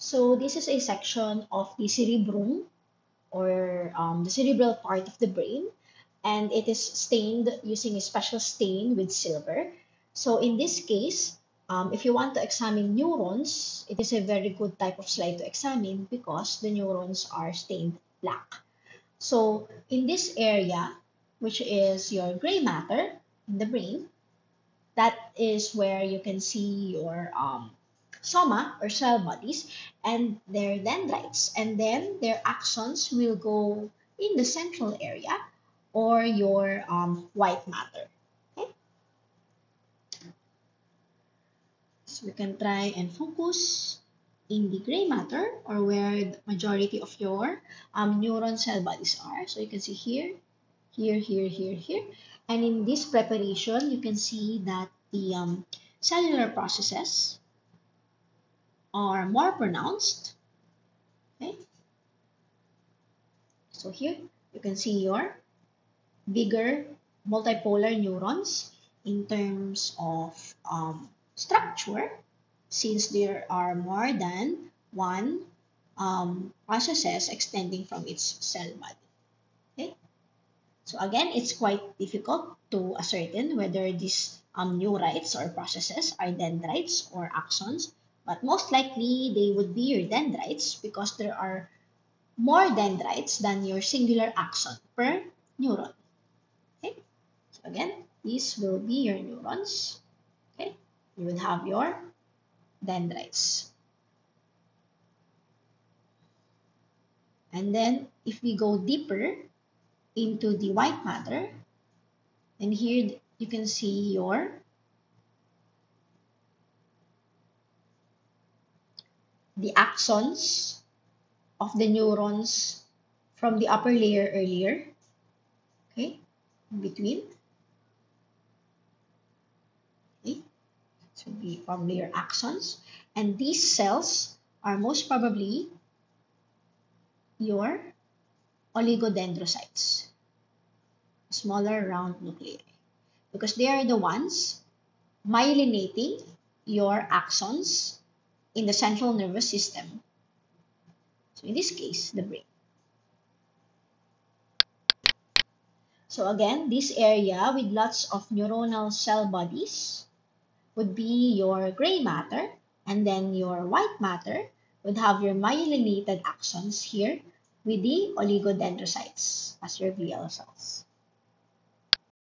So this is a section of the cerebrum, or the cerebral part of the brain, and it is stained using a special stain with silver. So in this case, if you want to examine neurons, it is a very good type of slide to examine because the neurons are stained black. So in this area, which is your gray matter in the brain, that is where you can see your soma or cell bodies and their dendrites, and then their axons will go in the central area or your white matter. Okay, so we can try and focus in the gray matter, or where the majority of your neuron cell bodies are. So you can see here, here. And in this preparation, you can see that the cellular processes are more pronounced. Okay, so here you can see your bigger multipolar neurons in terms of structure, since there are more than one processes extending from its cell body. Okay, so again, it's quite difficult to ascertain whether these neurites or processes are dendrites or axons, but most likely they would be your dendrites because there are more dendrites than your singular axon per neuron. Okay, so again, these will be your neurons. Okay, you will have your dendrites. And then if we go deeper into the white matter, and here you can see your the axons of the neurons from the upper layer earlier. Okay, in between. Okay, so the from layer axons, and these cells are most probably your oligodendrocytes, smaller round nuclei, because they are the ones myelinating your axons in the central nervous system. So in this case, the brain. So again, this area with lots of neuronal cell bodies would be your gray matter, and then your white matter would have your myelinated axons here with the oligodendrocytes as your glial cells.